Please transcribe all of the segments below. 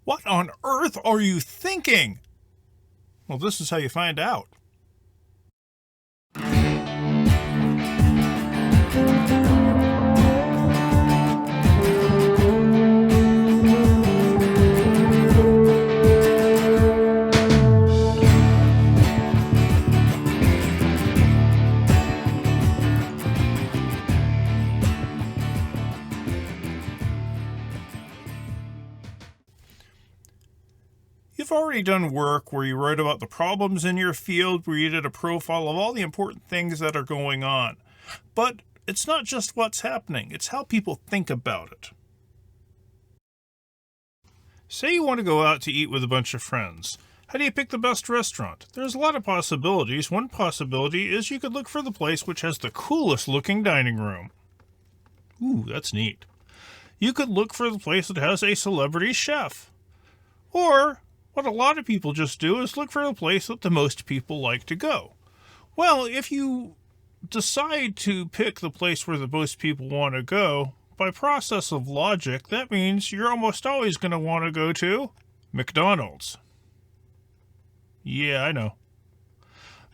What on earth are you thinking? Well, this is how you find out. You've already done work where you wrote about the problems in your field, where you did a profile of all the important things that are going on. But it's not just what's happening, it's how people think about it. Say you want to go out to eat with a bunch of friends. How do you pick the best restaurant? There's a lot of possibilities. One possibility is you could look for the place which has the coolest looking dining room. Ooh, that's neat. You could look for the place that has a celebrity chef. Or what a lot of people just do is look for the place that the most people like to go. Well, if you decide to pick the place where the most people want to go, by process of logic, that means you're almost always going to want to go to McDonald's. Yeah, I know.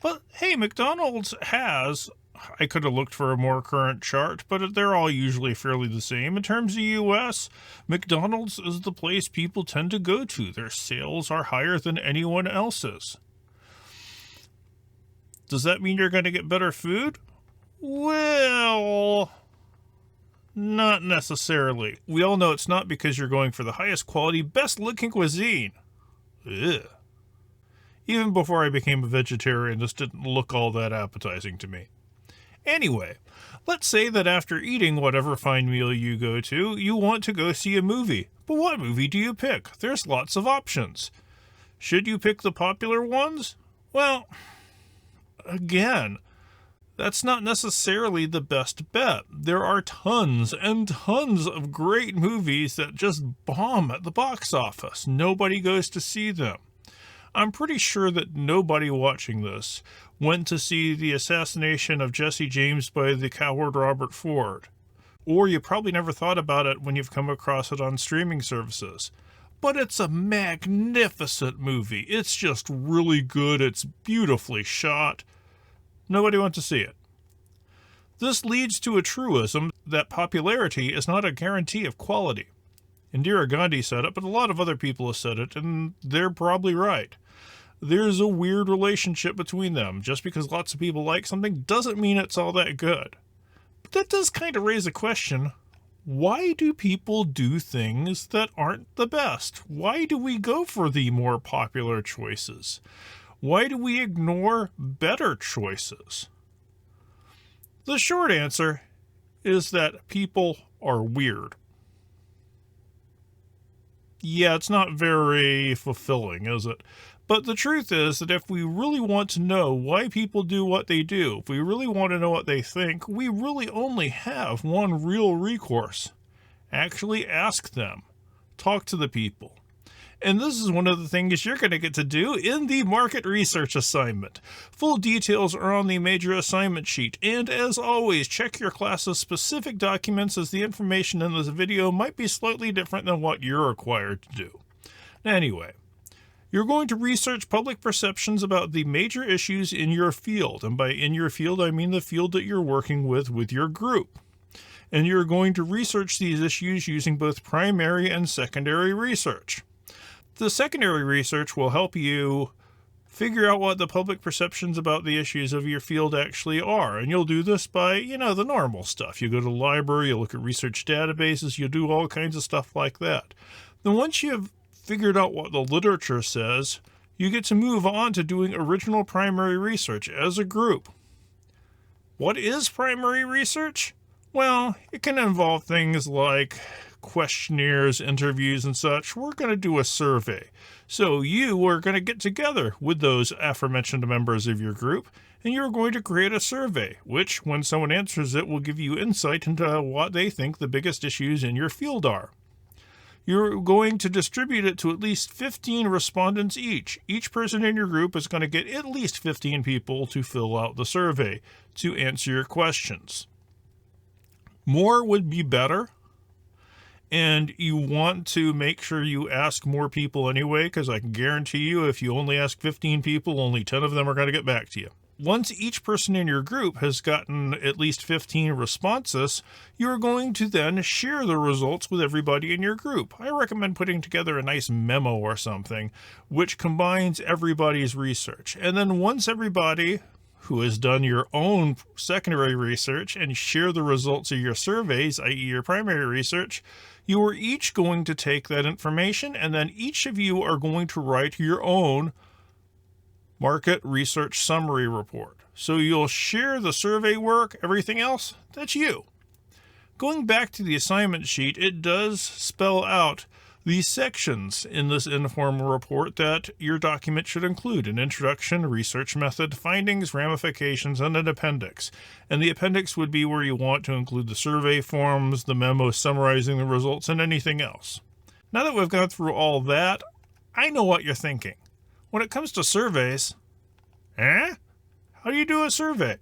But hey, McDonald's has, I could have looked for a more current chart, but they're all usually fairly the same. In terms of US, McDonald's is the place people tend to go to. Their sales are higher than anyone else's. Does that mean you're going to get better food? Well, not necessarily. We all know it's not because you're going for the highest quality, best looking cuisine. Ugh. Even before I became a vegetarian, this didn't look all that appetizing to me. Anyway, let's say that after eating whatever fine meal you go to, you want to go see a movie. But what movie do you pick? There's lots of options. Should you pick the popular ones? Well, again, that's not necessarily the best bet. There are tons and tons of great movies that just bomb at the box office. Nobody goes to see them. I'm pretty sure that nobody watching this went to see the assassination of Jesse James by the coward Robert Ford. Or you probably never thought about it when you've come across it on streaming services. But it's a magnificent movie. It's just really good. It's beautifully shot. Nobody went to see it. This leads to a truism that popularity is not a guarantee of quality. Indira Gandhi said it, but a lot of other people have said it, and they're probably right. There's a weird relationship between them. Just because lots of people like something doesn't mean it's all that good. But that does kind of raise a question. Why do people do things that aren't the best? Why do we go for the more popular choices? Why do we ignore better choices? The short answer is that people are weird. Yeah, it's not very fulfilling, is it? But the truth is that if we really want to know why people do what they do, if we really want to know what they think, we really only have one real recourse. Actually ask them. Talk to the people. And this is one of the things you're going to get to do in the market research assignment. Full details are on the major assignment sheet. And as always, check your class's specific documents, as the information in this video might be slightly different than what you're required to do. Anyway, you're going to research public perceptions about the major issues in your field. And by in your field, I mean the field that you're working with your group. And you're going to research these issues using both primary and secondary research. The secondary research will help you figure out what the public perceptions about the issues of your field actually are. And you'll do this by, the normal stuff. You go to the library, you look at research databases, you do all kinds of stuff like that. Then once you've figured out what the literature says, you get to move on to doing original primary research as a group. What is primary research? Well, it can involve things like questionnaires, interviews, and such. We're going to do a survey. So you are going to get together with those aforementioned members of your group, and you're going to create a survey, which, when someone answers it, will give you insight into what they think the biggest issues in your field are. You're going to distribute it to at least 15 respondents each. Each person in your group is going to get at least 15 people to fill out the survey to answer your questions. More would be better. and you want to make sure you ask more people anyway, because I can guarantee you if you only ask 15 people, only 10 of them are going to get back to you. Once each person in your group has gotten at least 15 responses, you're going to then share the results with everybody in your group. I recommend putting together a nice memo or something which combines everybody's research. And then once everybody who has done your own secondary research and share the results of your surveys, i.e. your primary research, you are each going to take that information, and then each of you are going to write your own market research summary report. So you'll share the survey work, everything else, that's you. Going back to the assignment sheet, it does spell out the sections in this informal report that your document should include: an introduction, research method, findings, ramifications, and an appendix. And the appendix would be where you want to include the survey forms, the memo summarizing the results, and anything else. Now that we've gone through all that, I know what you're thinking. When it comes to surveys, how do you do a survey?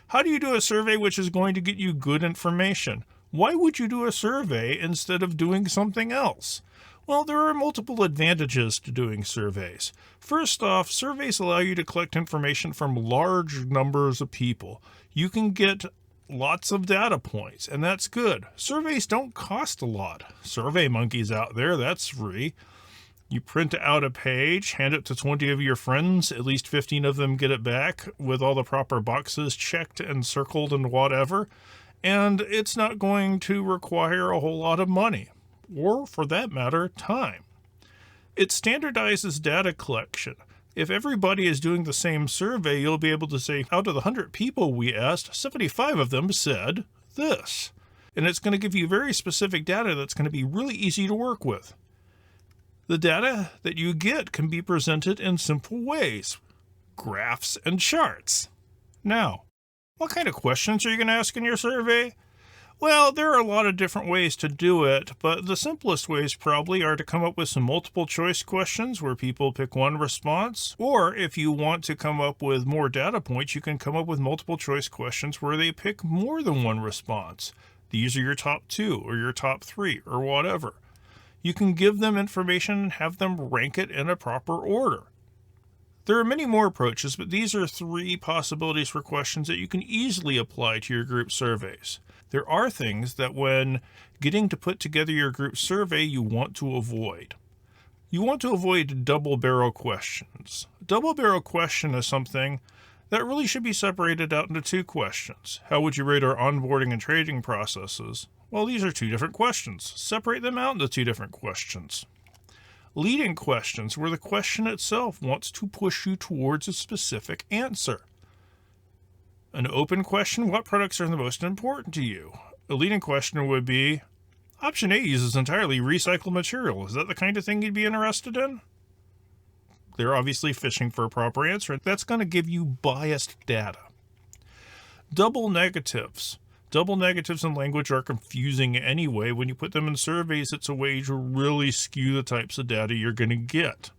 How do you do a survey which is going to get you good information? Why would you do a survey instead of doing something else? Well, there are multiple advantages to doing surveys. First off, surveys allow you to collect information from large numbers of people. You can get lots of data points, and that's good. Surveys don't cost a lot. SurveyMonkey's out there, that's free. You print out a page, hand it to 20 of your friends, at least 15 of them get it back with all the proper boxes checked and circled and whatever, and it's not going to require a whole lot of money, or for that matter, time. It standardizes data collection. If everybody is doing the same survey, you'll be able to say, out of the 100 people we asked, 75 of them said this. And it's going to give you very specific data that's going to be really easy to work with. The data that you get can be presented in simple ways: graphs and charts. Now, what kind of questions are you going to ask in your survey? Well, there are a lot of different ways to do it, but the simplest ways probably are to come up with some multiple choice questions where people pick one response, or if you want to come up with more data points, you can come up with multiple choice questions where they pick more than one response. These are your top 2 or your top 3 or whatever. You can give them information and have them rank it in a proper order. There are many more approaches, but these are 3 possibilities for questions that you can easily apply to your group surveys. There are things that when getting to put together your group survey, you want to avoid. You want to avoid double-barrel questions. A double-barrel question is something that really should be separated out into 2 questions. How would you rate our onboarding and trading processes? Well, these are 2 different questions. Separate them out into 2 different questions. Leading questions, where the question itself wants to push you towards a specific answer. An open question, what products are the most important to you? A leading question would be, option A uses entirely recycled material. Is that the kind of thing you'd be interested in? They're obviously fishing for a proper answer. That's going to give you biased data. Double negatives. Double negatives in language are confusing anyway. When you put them in surveys, it's a way to really skew the types of data you're going to get.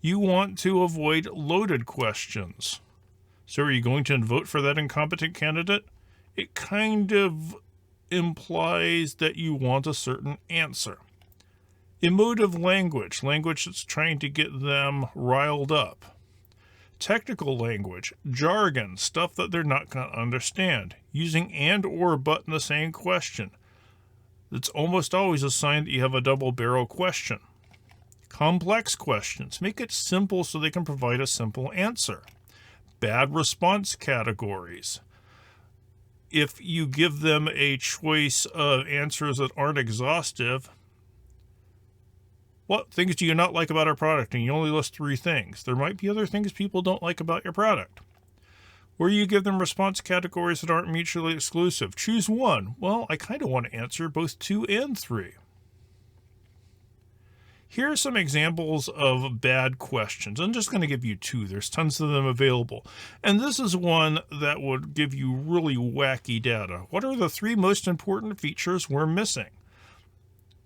You want to avoid loaded questions. So are you going to vote for that incompetent candidate? It kind of implies that you want a certain answer. Emotive language, language that's trying to get them riled up. Technical language, jargon, stuff that they're not going to understand. Using and or but in the same question. It's almost always a sign that you have a double-barrel question. Complex questions, make it simple so they can provide a simple answer. Bad response categories. If you give them a choice of answers that aren't exhaustive, what things do you not like about our product? And you only list 3 things. There might be other things people don't like about your product. Where you give them response categories that aren't mutually exclusive. Choose one. Well, I kind of want to answer both 2 and 3. Here are some examples of bad questions. I'm just going to give you 2. There's tons of them available. And this is one that would give you really wacky data. What are the 3 most important features we're missing?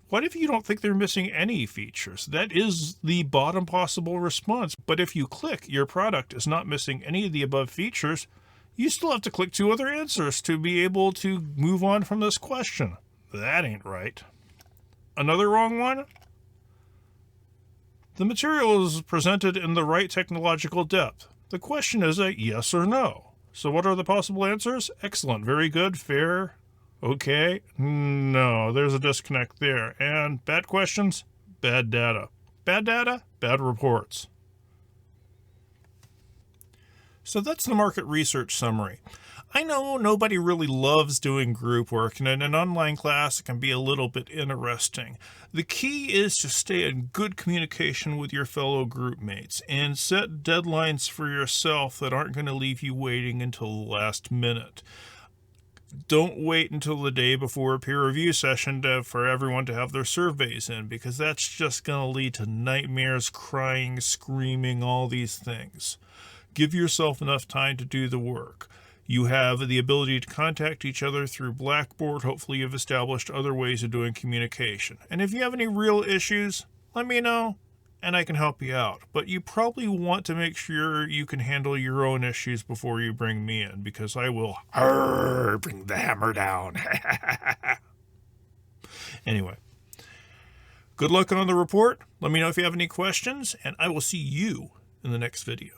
What if you don't think they're missing any features? That is the bottom possible response. But if you click your product is not missing any of the above features, you still have to click 2 other answers to be able to move on from this question. That ain't right. Another wrong one? The material is presented in the right technological depth. The question is a yes or no. So what are the possible answers? Excellent, very good, fair, okay, no, there's a disconnect there. And bad questions? Bad data. Bad data? Bad reports. So that's the market research summary. I know nobody really loves doing group work, and in an online class it can be a little bit interesting. The key is to stay in good communication with your fellow group mates and set deadlines for yourself that aren't going to leave you waiting until the last minute. Don't wait until the day before a peer review session for everyone to have their surveys in, because that's just going to lead to nightmares, crying, screaming, all these things. Give yourself enough time to do the work. You have the ability to contact each other through Blackboard. Hopefully you've established other ways of doing communication. And if you have any real issues, let me know and I can help you out. But you probably want to make sure you can handle your own issues before you bring me in, because I will bring the hammer down. Anyway, good luck on the report. Let me know if you have any questions, and I will see you in the next video.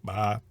Bye.